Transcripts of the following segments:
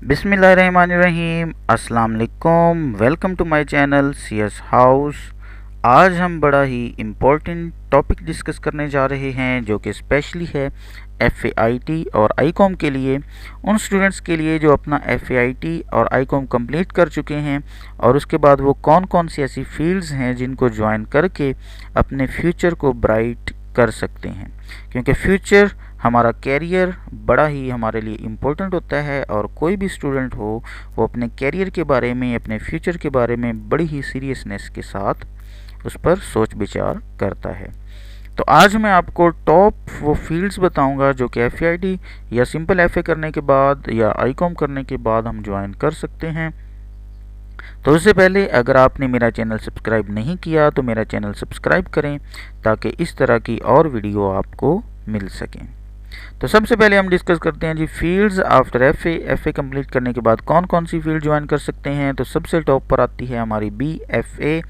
बिस्मिल्लाहिर्रहमानिर्रहीम। अस्सलाम वालेकुम। Welcome to my channel CS house. आज हम बड़ा ही इम्पोर्टेंट टॉपिक डिस्कस करने जा रहे हैं जो कि स्पेशली है FAIT और ICOM के लिए, उन स्टूडेंट्स के लिए जो अपना FAIT और ICOM कंप्लीट कर चुके हैं और उसके बाद वो कौन कौन सी ऐसी फील्ड्स हैं जिनको ज्वाइन करके अपने फ्यूचर को ब्राइट कर सकते हैं, क्योंकि फ्यूचर हमारा कैरियर बड़ा ही हमारे लिए इम्पोर्टेंट होता है और कोई भी स्टूडेंट हो वो अपने कैरियर के बारे में, अपने फ्यूचर के बारे में बड़ी ही सीरियसनेस के साथ उस पर सोच विचार करता है। तो आज मैं आपको टॉप वो फील्ड्स बताऊंगा जो कि FAIT या सिंपल FA करने के बाद या ICOM करने के बाद हम ज्वाइन कर सकते हैं। तो उससे पहले अगर आपने मेरा चैनल सब्सक्राइब नहीं किया तो मेरा चैनल सब्सक्राइब करें ताकि इस तरह की और वीडियो आपको मिल सकें। तो सबसे पहले हम डिस्कस करते हैं जी फील्ड्स आफ्टर FA कंप्लीट करने के बाद कौन कौन सी फील्ड ज्वाइन कर सकते हैं। तो सबसे टॉप पर आती है हमारी BFA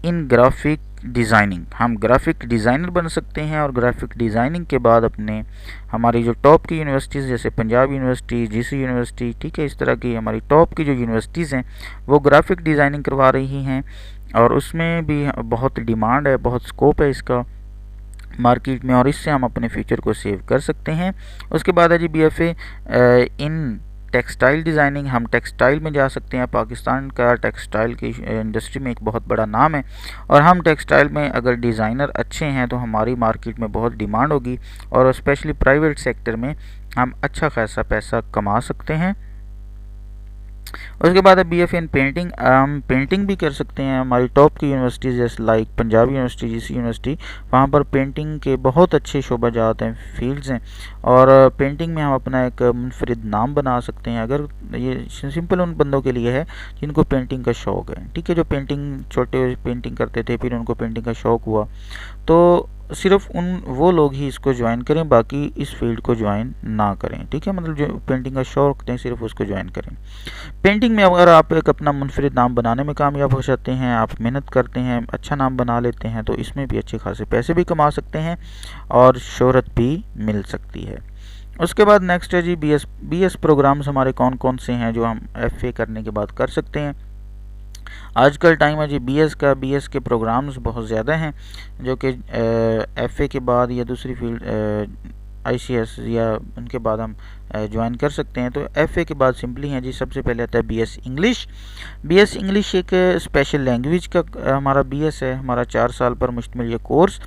इन ग्राफिक डिज़ाइनिंग। हम ग्राफिक डिज़ाइनर बन सकते हैं और ग्राफिक डिज़ाइनिंग के बाद अपने हमारी जो टॉप की यूनिवर्सिटीज़ जैसे पंजाब यूनिवर्सिटी, GC यूनिवर्सिटी, ठीक है, इस तरह की हमारी टॉप की जो यूनिवर्सिटीज़ हैं वो ग्राफिक डिज़ाइनिंग करवा रही हैं और उसमें भी बहुत डिमांड है, बहुत स्कोप है इसका मार्केट में और इससे हम अपने फ्यूचर को सेव कर सकते हैं। उसके बाद है जी BFA इन टेक्सटाइल डिज़ाइनिंग। हम टेक्सटाइल में जा सकते हैं। पाकिस्तान का टेक्सटाइल की इंडस्ट्री में एक बहुत बड़ा नाम है और हम टेक्सटाइल में अगर डिज़ाइनर अच्छे हैं तो हमारी मार्केट में बहुत डिमांड होगी और स्पेशली प्राइवेट सेक्टर में हम अच्छा खासा पैसा कमा सकते हैं। उसके बाद है BFA इन पेंटिंग। हम पेंटिंग भी कर सकते हैं। हमारी टॉप की यूनिवर्सिटीज़ जैसे like Punjab university, GC university, वहाँ पर पेंटिंग के बहुत अच्छे शोबाजात हैं, फील्ड्स हैं और पेंटिंग में हम अपना एक मुनफरिद नाम बना सकते हैं। अगर ये सिंपल उन बंदों के लिए है जिनको पेंटिंग का शौक़ है, ठीक है, जो पेंटिंग छोटे पेंटिंग करते थे फिर उनको पेंटिंग का शौक़ हुआ, तो सिर्फ वो लोग ही इसको ज्वाइन करें, बाकी इस फील्ड को ज्वाइन ना करें, ठीक है। मतलब जो पेंटिंग का शौक़ रखते हैं सिर्फ उसको ज्वाइन करें। पेंटिंग में अगर आप एक अपना मुनफरिद नाम बनाने में कामयाब हो जाते हैं, आप मेहनत करते हैं, अच्छा नाम बना लेते हैं, तो इसमें भी अच्छे खासे पैसे भी कमा सकते हैं और शोहरत भी मिल सकती है। उसके बाद नेक्स्ट है जी BS प्रोग्राम्स हमारे कौन कौन से हैं जो हम FA करने के बाद कर सकते हैं। आजकल टाइम है जी BS के प्रोग्राम्स बहुत ज़्यादा हैं जो कि FA के बाद या दूसरी फील्ड ICS या उनके बाद हम ज्वाइन कर सकते हैं। तो FA के बाद सिंपली हैं जी, सबसे पहले आता है BS इंग्लिश। BS इंग्लिश एक स्पेशल लैंग्वेज का हमारा BS है, हमारा 4 साल पर मुश्तमिल ये कोर्स।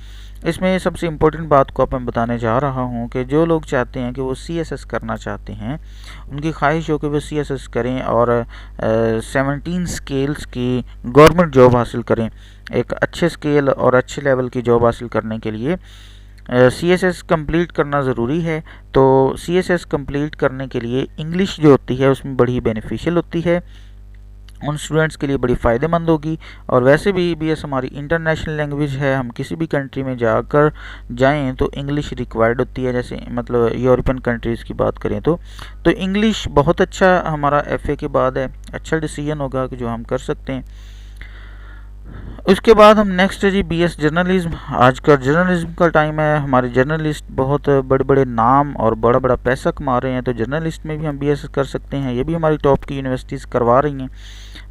इसमें सबसे इम्पोर्टेंट बात को अब मैं बताने जा रहा हूँ कि जो लोग चाहते हैं कि वो CSS करना चाहते हैं, उनकी ख्वाहिश हो कि वो CSS करें और 17 स्केल्स की गवर्नमेंट जॉब हासिल करें। एक अच्छे स्केल और अच्छे लेवल की जॉब हासिल करने के लिए CSS कंप्लीट करना ज़रूरी है। तो CSS कंप्लीट करने के लिए इंग्लिश जो होती है उसमें बड़ी बेनिफिशियल होती है, उन स्टूडेंट्स के लिए बड़ी फ़ायदेमंद होगी। और वैसे भी BS हमारी इंटरनेशनल लैंग्वेज है, हम किसी भी कंट्री में जाएं तो इंग्लिश रिक्वायर्ड होती है। जैसे मतलब यूरोपियन कंट्रीज़ की बात करें तो इंग्लिश बहुत अच्छा हमारा FA के बाद है, अच्छा डिसीजन होगा कि जो हम कर सकते हैं। उसके बाद हम नेक्स्ट है जी BS जर्नलिज्म। आज का जर्नलिज्म का टाइम है, हमारे जर्नलिस्ट बहुत बड़े बड़े नाम और बड़ा बड़ा पैसा कमा रहे हैं, तो जर्नलिस्ट में भी हम BS कर सकते हैं। ये भी हमारी टॉप की यूनिवर्सिटीज़ करवा रही हैं।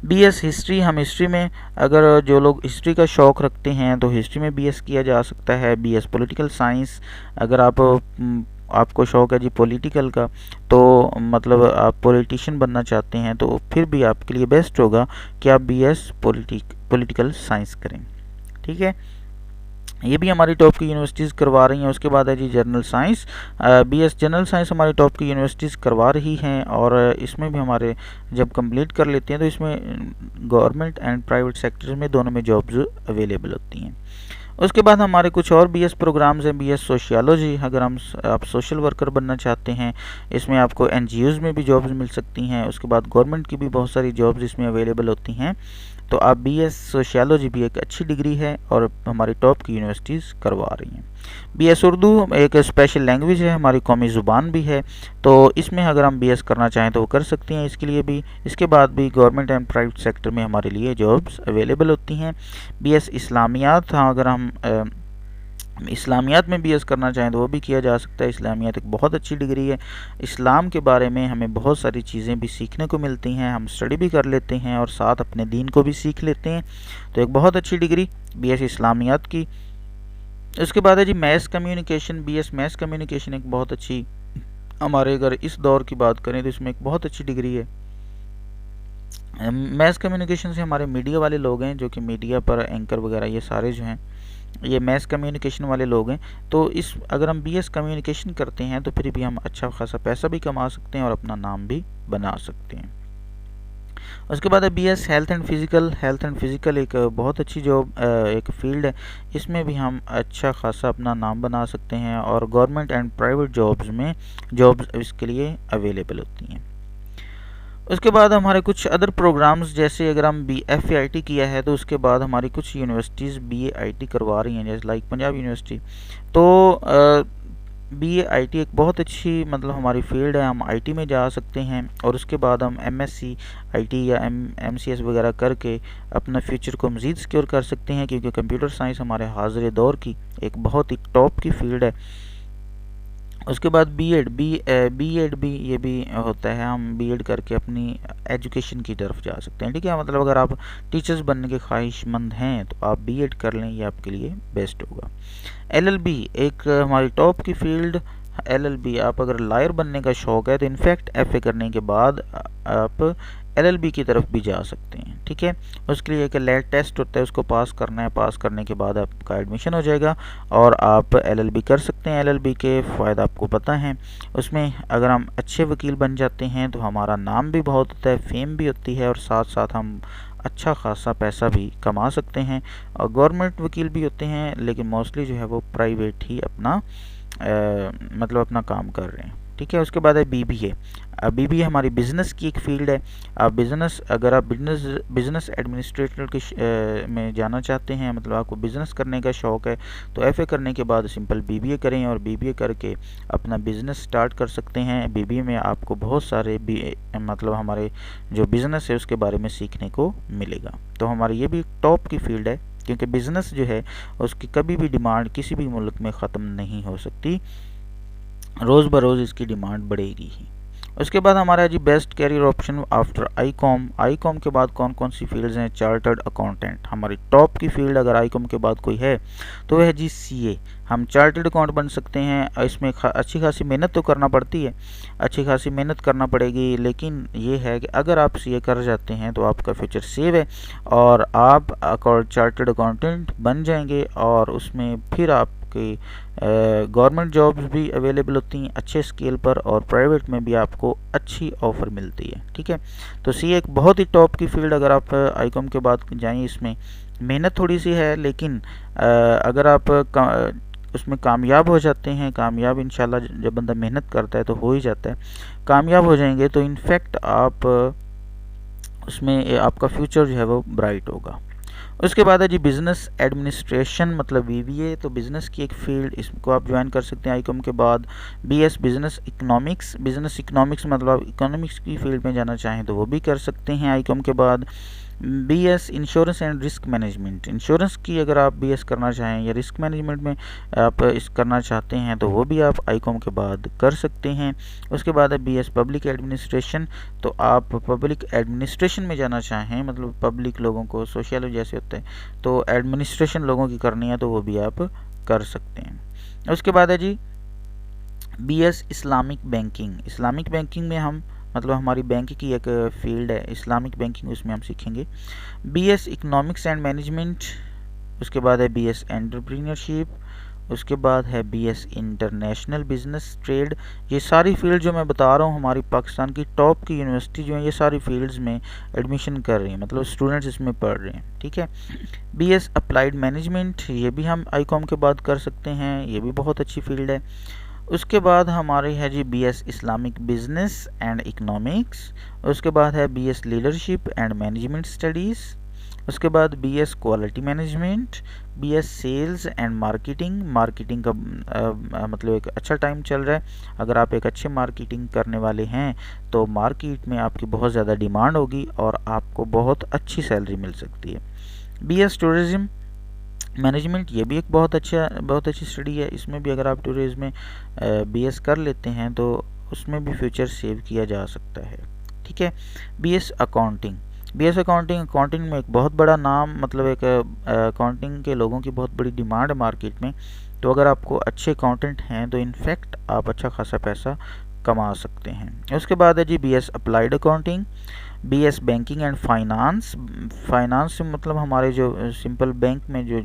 BS हिस्ट्री, हम हिस्ट्री में अगर जो लोग हिस्ट्री का शौक़ रखते हैं तो हिस्ट्री में BS किया जा सकता है। BS पॉलिटिकल साइंस, अगर आपको शौक़ है जी पॉलिटिकल का, तो मतलब आप पॉलिटिशियन बनना चाहते हैं तो फिर भी आपके लिए बेस्ट होगा कि आप BS पॉलिटिकल साइंस करें, ठीक है। ये भी हमारी टॉप की यूनिवर्सिटीज़ करवा रही हैं। उसके बाद है जी general science. BS general science हमारी टॉप की यूनिवर्सिटीज़ करवा रही हैं और इसमें भी हमारे जब कंप्लीट कर लेते हैं तो इसमें गवर्नमेंट एंड प्राइवेट सेक्टर में दोनों में जॉब्स अवेलेबल होती हैं। उसके बाद हमारे कुछ और BS प्रोग्राम्स हैं। BS सोशियोलॉजी, अगर आप सोशल वर्कर बनना चाहते हैं, इसमें आपको NGOs में भी जॉब्स मिल सकती हैं। उसके बाद गवर्नमेंट की भी बहुत सारी जॉब्स इसमें अवेलेबल होती हैं। तो आप BS सोशियोलॉजी भी एक अच्छी डिग्री है और हमारी टॉप की यूनिवर्सिटीज़ करवा रही हैं। BS उर्दू एक स्पेशल लैंग्वेज है, हमारी कौमी ज़ुबान भी है, तो इसमें अगर हम BS करना चाहें तो वो कर सकते हैं। इसके लिए भी, इसके बाद भी गवर्नमेंट एंड प्राइवेट सेक्टर में हमारे लिए जॉब्स अवेलेबल होती हैं। BS इस्लामियात, हाँ, अगर हम इस्लामियात में बीएस करना चाहें तो वो भी किया जा सकता है। इस्लामियात एक बहुत अच्छी डिग्री है। इस्लाम के बारे में हमें बहुत सारी चीज़ें भी सीखने को मिलती हैं, हम स्टडी भी कर लेते हैं और साथ अपने दीन को भी सीख लेते हैं। तो एक बहुत अच्छी डिग्री बीएस इस्लामियात की। उसके बाद है जी mass communication. BS mass communication एक बहुत अच्छी, हमारे अगर इस दौर की बात करें तो इसमें एक बहुत अच्छी डिग्री है। मैस कम्युनिकेशन से हमारे मीडिया वाले लोग हैं, जो कि मीडिया पर एंकर वगैरह ये सारे जो हैं ये मैस कम्युनिकेशन वाले लोग हैं। तो इस अगर हम बीएस कम्युनिकेशन करते हैं तो फिर भी हम अच्छा खासा पैसा भी कमा सकते हैं और अपना नाम भी बना सकते हैं। उसके बाद है BS health and physical. Health and physical एक बहुत अच्छी जॉब, एक फील्ड है। इसमें भी हम अच्छा खासा अपना नाम बना सकते हैं और गवर्नमेंट एंड प्राइवेट जॉब्स में जॉब्स इसके लिए अवेलेबल होती हैं। उसके बाद हमारे कुछ अदर प्रोग्राम्स, जैसे अगर हम FAIT किया है तो उसके बाद हमारी कुछ यूनिवर्सिटीज़ BAIT करवा रही हैं, जैसे लाइक पंजाब यूनिवर्सिटी। तो BAIT एक बहुत अच्छी मतलब हमारी फील्ड है, हम IT में जा सकते हैं और उसके बाद हम MSc IT या MCS वगैरह करके अपना फ्यूचर को मज़ीद सिक्योर कर सकते हैं, क्योंकि कंप्यूटर साइंस हमारे हाज़िर दौर की एक बहुत ही टॉप की फील्ड है। उसके बाद बीएड भी ये भी होता है, हम बीएड करके अपनी एजुकेशन की तरफ जा सकते हैं। ठीक है, मतलब अगर आप टीचर्स बनने के ख्वाहिशमंद हैं तो आप बीएड कर लें, ये आपके लिए बेस्ट होगा। LLB एक हमारी टॉप की फील्ड। LLB आप अगर लॉयर बनने का शौक़ है तो इनफैक्ट FA करने के बाद आप LLB की तरफ भी जा सकते हैं। ठीक है, उसके लिए एक लैट टेस्ट होता है, उसको पास करना है, पास करने के बाद आपका एडमिशन हो जाएगा और आप LLB कर सकते हैं। LLB के फ़ायदा आपको पता है, उसमें अगर हम अच्छे वकील बन जाते हैं तो हमारा नाम भी बहुत होता है, फेम भी होती है और साथ साथ हम अच्छा खासा पैसा भी कमा सकते हैं। और गवर्नमेंट वकील भी होते हैं, लेकिन मोस्टली जो है वो प्राइवेट ही अपना मतलब अपना काम कर रहे हैं। ठीक है, उसके बाद है BBA। BBA हमारी बिज़नेस की एक फील्ड है। अगर आप बिज़नेस एडमिनिस्ट्रेटर के में जाना चाहते हैं, मतलब आपको बिज़नेस करने का शौक़ है, तो FA करने के बाद सिंपल BBA करें और BBA करके अपना बिज़नेस स्टार्ट कर सकते हैं। BBA में आपको बहुत सारे मतलब हमारे जो बिज़नेस है उसके बारे में सीखने को मिलेगा। तो हमारी ये भी टॉप की फील्ड है, क्योंकि बिज़नेस जो है उसकी कभी भी डिमांड किसी भी मुल्क में ख़त्म नहीं हो सकती, रोज़ ब रोज़ इसकी डिमांड बढ़ेगी ही। उसके बाद है जी best career option after I com. I com के बाद कौन कौन सी फील्ड्स हैं? Chartered accountant. हमारी टॉप की फील्ड है, क्योंकि बिज़नेस जो है उसकी कभी भी डिमांड किसी भी मुल्क में ख़त्म नहीं हो सकती, रोज़ ब रोज़ इसकी डिमांड बढ़ेगी ही। उसके बाद हमारा जी best career option after I com के बाद कौन कौन सी फील्ड्स हैं? चार्टर्ड अकाउंटेंट हमारी टॉप की फील्ड। अगर आई कॉम के बाद कोई है तो वह है जी CA। हम चार्टर्ड अकाउंट बन सकते हैं। इसमें अच्छी खासी मेहनत तो करना पड़ती है, अच्छी खासी मेहनत करना पड़ेगी, लेकिन ये है कि अगर आप CA कर जाते हैं तो आपका फ्यूचर सेव है और आप चार्टर्ड अकाउंटेंट बन जाएंगे और उसमें फिर आपकी गवर्नमेंट जॉब्स भी अवेलेबल होती हैं अच्छे स्केल पर और प्राइवेट में भी आपको अच्छी ऑफ़र मिलती है। ठीक है, तो CA एक बहुत ही टॉप की फील्ड। अगर आप आई कॉम के बाद जाएँ, इसमें मेहनत थोड़ी सी है, लेकिन अगर आप उसमें कामयाब हो जाते हैं, कामयाब इंशाल्लाह जब बंदा मेहनत करता है तो हो ही जाता है, कामयाब हो जाएंगे तो इनफैक्ट आप उसमें आपका फ्यूचर जो है वो ब्राइट होगा। उसके बाद है जी बिज़नेस एडमिनिस्ट्रेशन मतलब BBA। तो बिज़नेस की एक फील्ड, इसको आप ज्वाइन कर सकते हैं आई कॉम के बाद। BS बिज़नेस इकनॉमिक्स मतलब इकोनॉमिक्स की फील्ड में जाना चाहें तो वो भी कर सकते हैं आई कॉम के बाद। BS insurance and risk management. Insurance की अगर आप BS करना चाहें या रिस्क मैनेजमेंट में आप इस करना चाहते हैं तो वो भी आप आई कॉम के बाद कर सकते हैं। उसके बाद है BS पब्लिक एडमिनिस्ट्रेशन। तो आप पब्लिक एडमिनिस्ट्रेशन में जाना चाहें, मतलब पब्लिक लोगों को सोशियोलॉजी जैसे होते हैं तो एडमिनिस्ट्रेशन लोगों की करनी है तो वो भी आप कर सकते हैं। उसके बाद है जी BS इस्लामिक बैंकिंग में हम मतलब हमारी बैंक की एक फील्ड है इस्लामिक बैंकिंग, उसमें हम सीखेंगे। BS economics and management. उसके बाद है BS एंटरप्रेन्योरशिप। उसके बाद है BS इंटरनेशनल बिजनेस ट्रेड। ये सारी फील्ड जो मैं बता रहा हूँ हमारी पाकिस्तान की टॉप की यूनिवर्सिटी जो है ये सारी फील्ड्स में एडमिशन कर रही हैं, मतलब स्टूडेंट्स इसमें पढ़ रहे हैं। ठीक है, BS अप्लाइड मैनेजमेंट ये भी हम आई कॉम के बाद कर सकते हैं, ये भी बहुत अच्छी फील्ड है। उसके बाद हमारी है जी BS Islamic business and economics. उसके बाद है BS leadership and management studies. उसके बाद BS quality management, BS sales and marketing का मतलब एक अच्छा टाइम चल रहा है। अगर आप एक अच्छे मार्केटिंग करने वाले हैं तो मार्केट में आपकी बहुत ज़्यादा डिमांड होगी और आपको बहुत अच्छी सैलरी मिल सकती है। BS टूरिज़्म मैनेजमेंट ये भी एक बहुत अच्छी स्टडी है। इसमें भी अगर आप टूरिज्म में बीएस कर लेते हैं तो उसमें भी फ्यूचर सेव किया जा सकता है। ठीक है। बीएस अकाउंटिंग, अकाउंटिंग में एक बहुत बड़ा नाम, मतलब एक अकाउंटिंग के लोगों की बहुत बड़ी डिमांड है मार्केट में। तो अगर आपको अच्छे अकाउंटेंट हैं तो इनफैक्ट आप अच्छा खासा पैसा कमा सकते हैं। उसके बाद है जी BS applied accounting, BS banking and finance. Finance से मतलब हमारे जो सिंपल बैंक में जो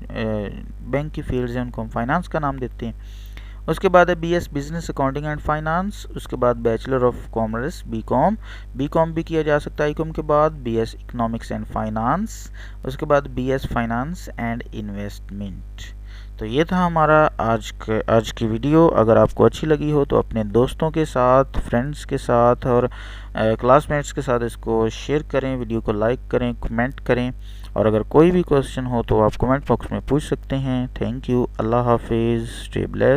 बैंक की फील्ड्स हैं उनको हम फाइनेंस का नाम देते हैं। उसके बाद है BS business accounting and finance. उसके बाद बैचलर ऑफ कॉमर्स बीकॉम भी किया जा सकता है ईकॉम के बाद। BS economics and finance. उसके बाद बीएस फाइनेंस एंड इन्वेस्टमेंट। तो ये था हमारा आज की वीडियो। अगर आपको अच्छी लगी हो तो अपने दोस्तों के साथ, फ्रेंड्स के साथ और क्लासमेट्स के साथ इसको शेयर करें, वीडियो को लाइक करें, कमेंट करें। और अगर कोई भी क्वेश्चन हो तो आप कमेंट बॉक्स में पूछ सकते हैं। Thank you. अल्लाह हाफिज़। Stay blessed.